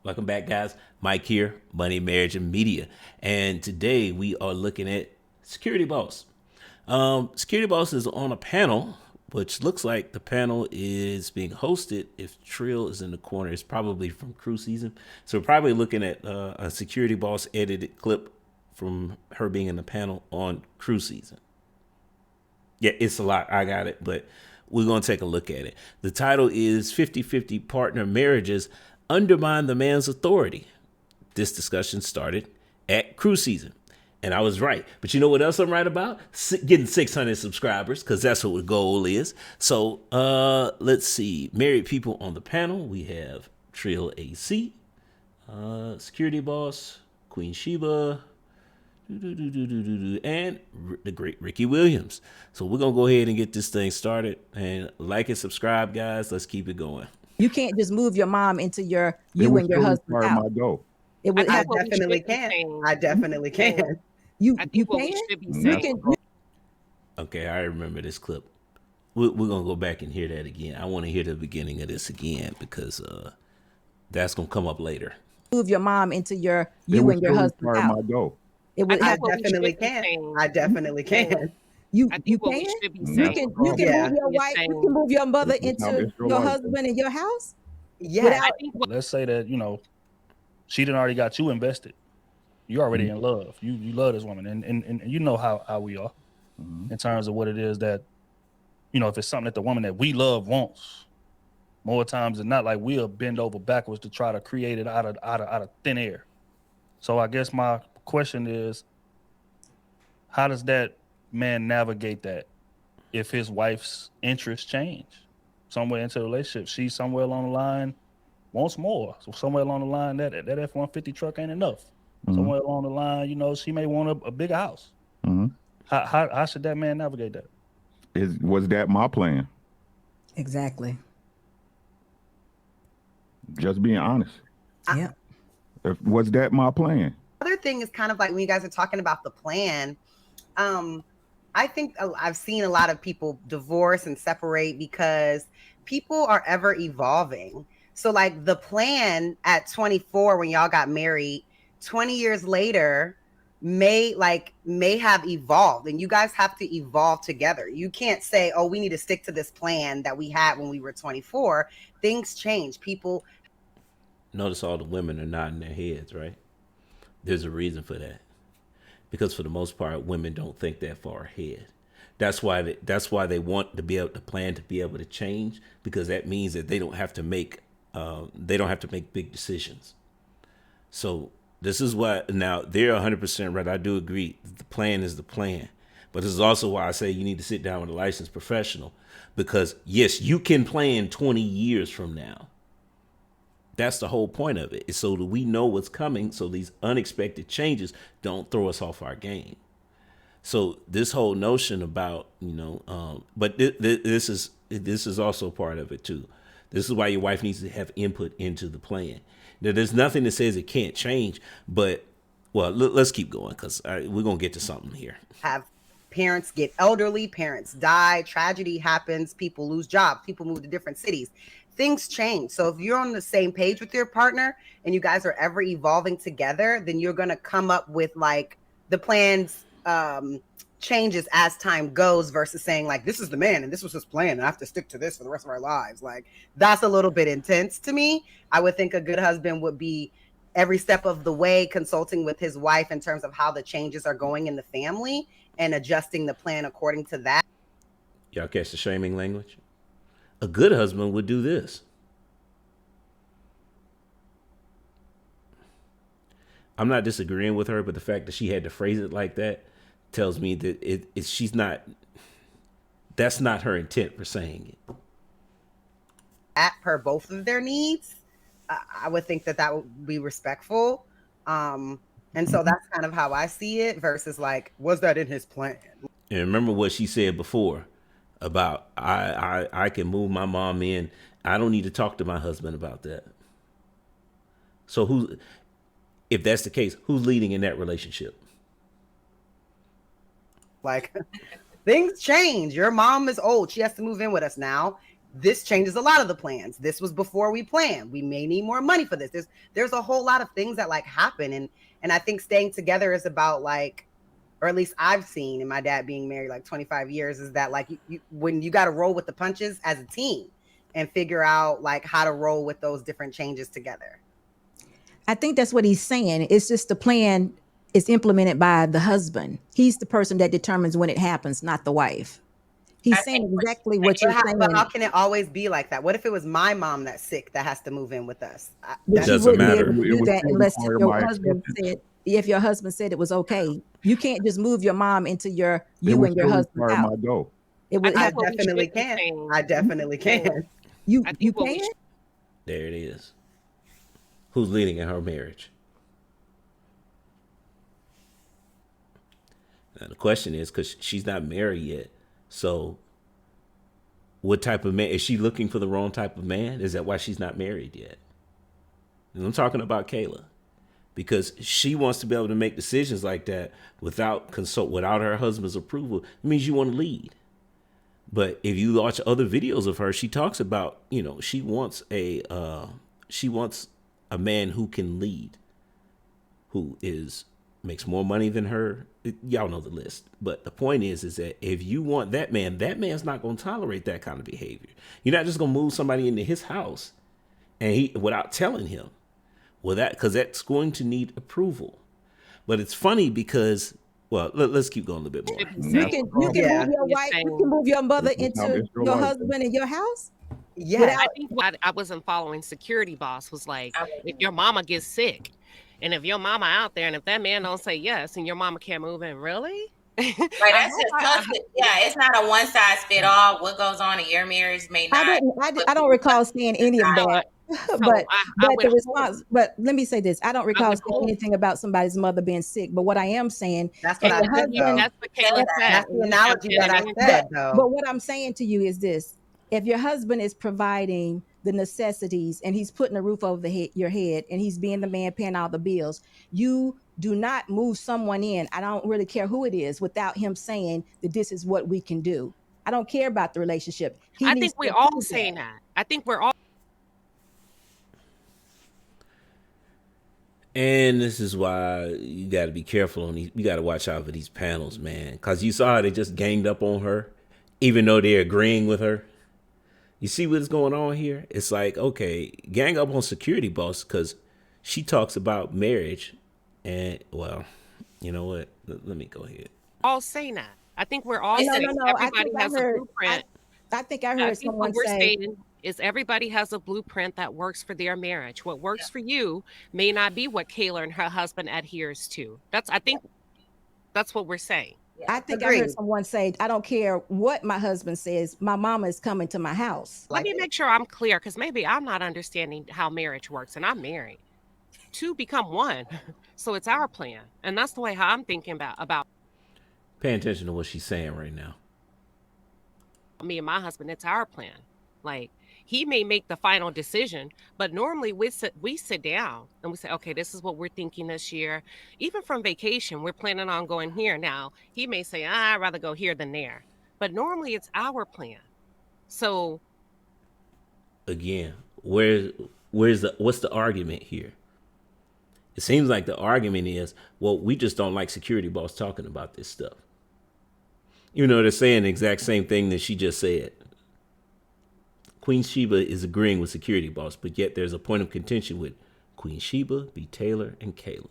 Welcome back, guys. Mike here, Money, Marriage, and Media. And today we are looking at Security Boss. Security Boss is on a panel, which looks like the panel is being hosted. If Trill is in the corner, it's probably from Crew Season. So we're probably looking at a Security Boss edited clip from her being in the panel on Crew Season. Yeah, it's a lot. I got it, but we're going to take a look at it. The title is 50-50 Partner Marriages Undermine the Man's Authority. This discussion started at Crew Season. And I was right. But you know what else I'm right about? Getting 600 subscribers, because that's what the goal is. So let's see. Married people on the panel. We have Trill AC, Security Boss, Queen Sheba, and the great Ricky Williams. So we're going to go ahead and get this thing started. And like and subscribe, guys. Let's keep it going. You can't just move your mom into you and your husband out. My goal. It would I definitely can. I definitely can. You can. Okay, I remember this clip. We're gonna go back and hear that again. I want to hear the beginning of this again because that's gonna come up later. Move your mom into you and your husband out. My goal. I definitely can. I definitely can. You can move your wife. You can move your mother into your husband and your house. Yeah. Let's say that she done already got you invested. You're already in love. You love this woman, and you know how we are in terms of what it is that if it's something that the woman that we love wants, more times than not, like we'll bend over backwards to try to create it out of thin air. So I guess my question is, how does that man navigate that if his wife's interests change somewhere into the relationship? She's somewhere along the line wants more. So somewhere along the line that F-150 truck ain't enough. Somewhere along the line, she may want a bigger house. How should that man navigate that? Was that my plan? Exactly. Just being honest. Yeah. Was that my plan? Other thing is kind of like when you guys are talking about the plan, I think I've seen a lot of people divorce and separate because people are ever evolving. So like the plan at 24 when y'all got married, 20 years later may have evolved, and you guys have to evolve together. You can't say, oh, we need to stick to this plan that we had when we were 24. Things change. People notice all the women are nodding their heads, right? There's a reason for that. Because for the most part, women don't think that far ahead. That's why they want to be able to plan to be able to change, because that means that they don't have to make big decisions. So this is why now they're 100% right. I do agree. The plan is the plan, but this is also why I say you need to sit down with a licensed professional, because yes, you can plan 20 years from now. That's the whole point of it, is so that we know what's coming, so these unexpected changes don't throw us off our game. So this whole notion about, but this is also part of it too. This is why your wife needs to have input into the plan. Now, there's nothing that says it can't change, but let's keep going, because we're going to get to something here. Have parents get elderly, parents die, tragedy happens, people lose jobs, people move to different cities. Things change. So if you're on the same page with your partner and you guys are ever evolving together, then you're going to come up with like the plans changes as time goes, versus saying like, this is the man and this was his plan and I have to stick to this for the rest of our lives. Like, that's a little bit intense to me. I would think a good husband would be every step of the way consulting with his wife in terms of how the changes are going in the family and adjusting the plan according to that. Y'all catch the shaming language? A good husband would do this. I'm not disagreeing with her, but the fact that she had to phrase it like that tells me that that's not her intent for saying it. At per both of their needs, I would think that would be respectful. And so that's kind of how I see it, versus like, was that in his plan? And remember what she said before about I can move my mom in. I don't need to talk to my husband about that. So if that's the case, who's leading in that relationship? Like, things change. Your mom is old. She has to move in with us now. this changes a lot of the plans. This was before we planned. We may need more money for this. There's a whole lot of things that like happen. And I think staying together is about like, or at least I've seen in my dad being married like 25 years, is that like when you got to roll with the punches as a team and figure out like how to roll with those different changes together. I think that's what he's saying. It's just the plan is implemented by the husband. He's the person that determines when it happens, not the wife. He's saying exactly what you're saying. But how can it always be like that? What if it was my mom that's sick that has to move in with us? It doesn't matter. Do that unless your husband said, if your husband said it was okay. You can't just move your mom into you and your husband out. I definitely can. I definitely can. You can? There it is. Who's leading in her marriage? Now the question is, because she's not married yet, so what type of man is she looking for? The wrong type of man? Is that why she's not married yet? And I'm talking about Kayla, because she wants to be able to make decisions like that without her husband's approval. It means you want to lead. But if you watch other videos of her, she talks about, she wants a man who can lead, who makes more money than her. Y'all know the list. But the point is that if you want that man's not going to tolerate that kind of behavior. You're not just going to move somebody into his house without telling him. Well, because that's going to need approval. But it's funny because, let's keep going a little bit more. You can move your wife, you can move your mother into your husband in your house. Yeah, I think what I wasn't following security boss was like, if your mama gets sick, and if your mama out there, and if that man don't say yes, and your mama can't move in, really? Right, that's it's not a one size fit all. What goes on in your marriage may not. I don't recall saying any of that. But let me say this: I don't recall saying anything about somebody's mother being sick. But what I am saying, that's what I said. That's what Kayla said. That's the analogy that I said, though. But what I'm saying to you is this: if your husband is providing the necessities and he's putting a roof over your head and he's being the man paying all the bills, you do not move someone in. I don't really care who it is without him saying that this is what we can do. I don't care about the relationship. I think we're all saying that. I think we're all. And this is why you got to be careful on these. You got to watch out for these panels, man, because you saw how they just ganged up on her, even though they're agreeing with her. You see what's going on here? It's like, okay, gang up on security boss because she talks about marriage. And, well, you know what? Let me go ahead. All saying that. I think we're all saying everybody has a blueprint. I think I heard someone say is everybody has a blueprint that works for their marriage. What works for you may not be what Kayla and her husband adheres to. I think that's what we're saying. I think I heard someone say, I don't care what my husband says, my mama is coming to my house. Let me make sure I'm clear, because maybe I'm not understanding how marriage works, and I'm married. Two become one. So it's our plan. And that's the way how I'm thinking about. Pay attention to what she's saying right now. Me and my husband, it's our plan. Like, he may make the final decision, but normally we sit down and we say, okay, this is what we're thinking this year. Even from vacation, we're planning on going here. Now, he may say, I'd rather go here than there. But normally it's our plan. So again, what's the argument here? It seems like the argument is, well, we just don't like security boss talking about this stuff. You know, they're saying the exact same thing that she just said. Queen Sheba is agreeing with security boss, but yet there's a point of contention with Queen Sheba, B. Taylor, and Kayla. You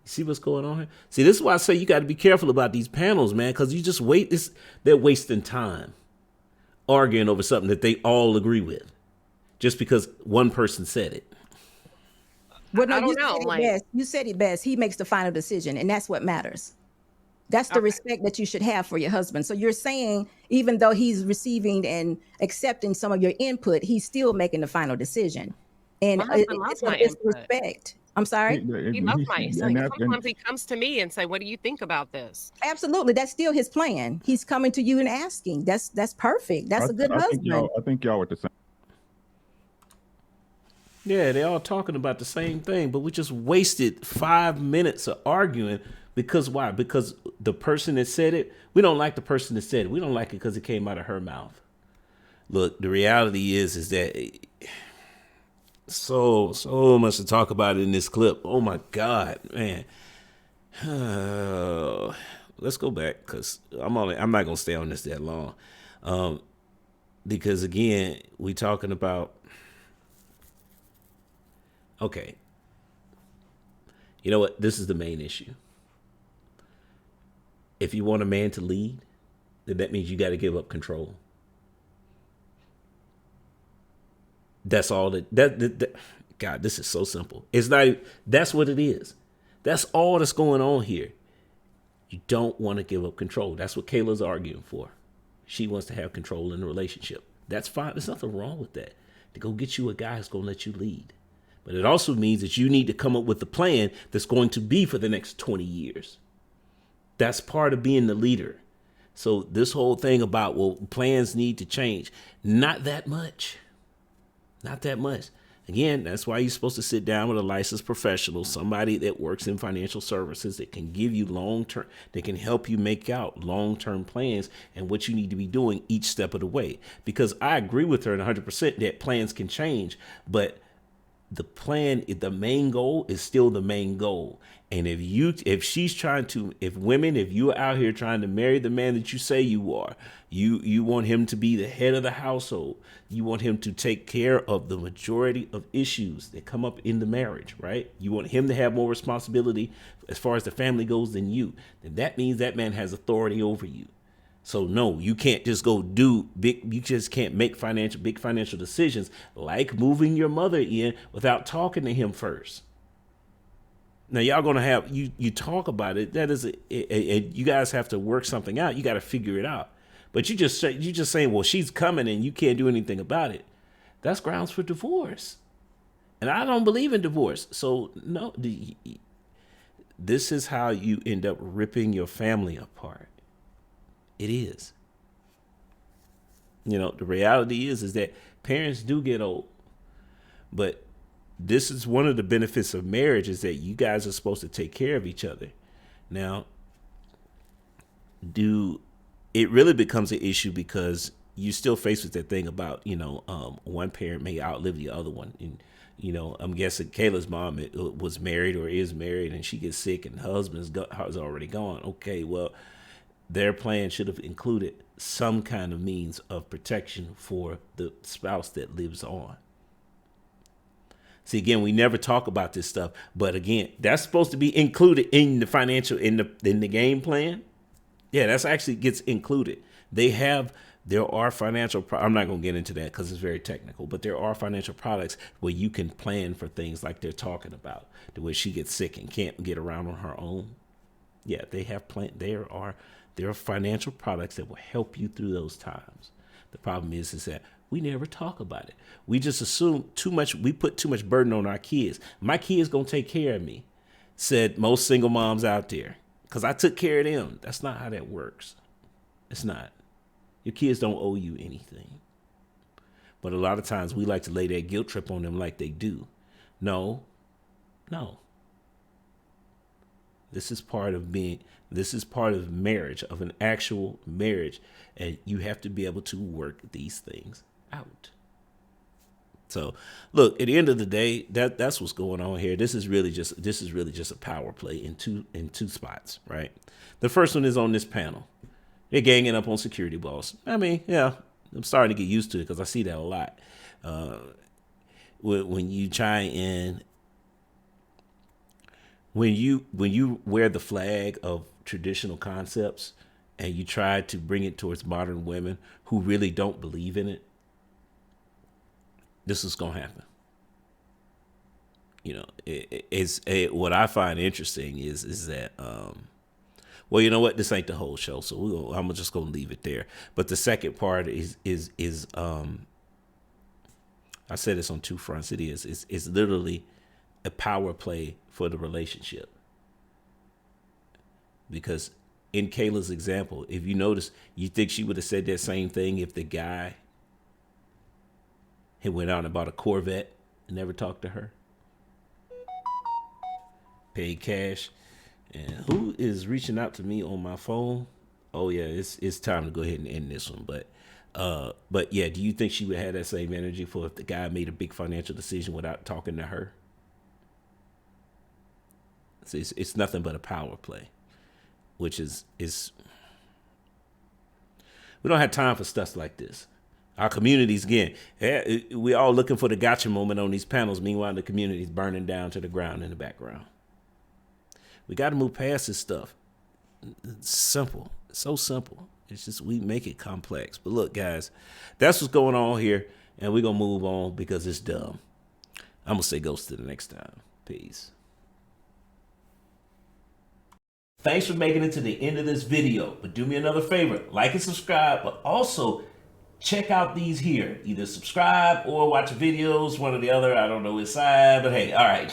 see what's going on here? See, this is why I say you got to be careful about these panels, man, because you just they're wasting time arguing over something that they all agree with just because one person said it. Well, no, you said it best. He makes the final decision, and that's what matters. That's the respect that you should have for your husband. So you're saying, even though he's receiving and accepting some of your input, he's still making the final decision. And it's respect. I'm sorry? He loves my sometimes he comes to me and say, what do you think about this? Absolutely. That's still his plan. He's coming to you and asking. That's perfect. That's a good husband. I think y'all are the same. Yeah, they're all talking about the same thing, but we just wasted 5 minutes of arguing. Because why? Because the person that said it, we don't like the person that said it. We don't like it because it came out of her mouth. Look, the reality is that so much to talk about in this clip. Oh my God, man. Let's go back because I'm not gonna stay on this that long. Because again, we talking about, okay, you know what? This is the main issue. If you want a man to lead, then that means you got to give up control. That's all that God, this is so simple. It's not, that's what it is. That's all that's going on here. You don't want to give up control. That's what Kayla's arguing for. She wants to have control in the relationship. That's fine. There's nothing wrong with that. To go get you a guy who's going to let you lead. But it also means that you need to come up with a plan that's going to be for the next 20 years. That's part of being the leader. So this whole thing about, well, plans need to change. Not that much. Not that much. Again, that's why you're supposed to sit down with a licensed professional, somebody that works in financial services that can give you long-term, that can help you make out long-term plans and what you need to be doing each step of the way. Because I agree with her 100% that plans can change, but the plan, the main goal is still the main goal. And if you're out here trying to marry the man that you say you are, you want him to be the head of the household. You want him to take care of the majority of issues that come up in the marriage, right? You want him to have more responsibility as far as the family goes than you. Then that means that man has authority over you. So no, you can't just go you just can't make big financial decisions like moving your mother in without talking to him first. Now y'all gonna have, you talk about it. That is, you guys have to work something out. You got to figure it out. But you just saying, well, she's coming and you can't do anything about it. That's grounds for divorce. And I don't believe in divorce. So no, this is how you end up ripping your family apart. It is. The reality is that parents do get old, but this is one of the benefits of marriage, is that you guys are supposed to take care of each other. Now, it really becomes an issue because you still faced with that thing about, one parent may outlive the other one. And, I'm guessing Kayla's mom was married or is married and she gets sick and her husband's already gone. Okay, well, their plan should have included some kind of means of protection for the spouse that lives on. See, again, we never talk about this stuff, but again, that's supposed to be included in the financial, in the game plan. Yeah, that's actually gets included. There are financial, I'm not going to get into that because it's very technical, but there are financial products where you can plan for things like they're talking about, the way she gets sick and can't get around on her own. Yeah, they have there are financial products that will help you through those times. The problem is that we never talk about it. We just assume too much. We put too much burden on our kids. My kids going to take care of me, said most single moms out there, because I took care of them. That's not how that works. It's not. Your kids don't owe you anything. But a lot of times we like to lay that guilt trip on them like they do. No. This is part of marriage, of an actual marriage. And you have to be able to work these things out. So look, at the end of the day, that's what's going on here. This is really just a power play in two spots, right? The first one is on this panel. They're ganging up on security boss. I mean, yeah, I'm starting to get used to it because I see that a lot. When you try and when you wear the flag of traditional concepts and you try to bring it towards modern women who really don't believe in it, this is going to happen. What I find interesting is that, well, you know what? This ain't the whole show, so I'm just going to leave it there. But the second part is I said this on two fronts. It's literally a power play for the relationship. Because in Kayla's example, if you notice, you think she would have said that same thing if the guy had went out and bought a Corvette and never talked to her? Paid cash. And who is reaching out to me on my phone? Oh yeah, it's time to go ahead and end this one. But But yeah, do you think she would have that same energy for if the guy made a big financial decision without talking to her? It's nothing but a power play, which is we don't have time for stuff like this. Our communities, again, we all looking for the gotcha moment on these panels. Meanwhile, the community's burning down to the ground in the background. We got to move past this stuff. It's simple. It's so simple. It's just we make it complex. But look, guys, that's what's going on here. And we're going to move on because it's dumb. I'm going to say ghost to the next time. Peace. Thanks for making it to the end of this video. But do me another favor. Like and subscribe. But also check out these here. Either subscribe or watch videos. One or the other. I don't know which side. But hey, all right.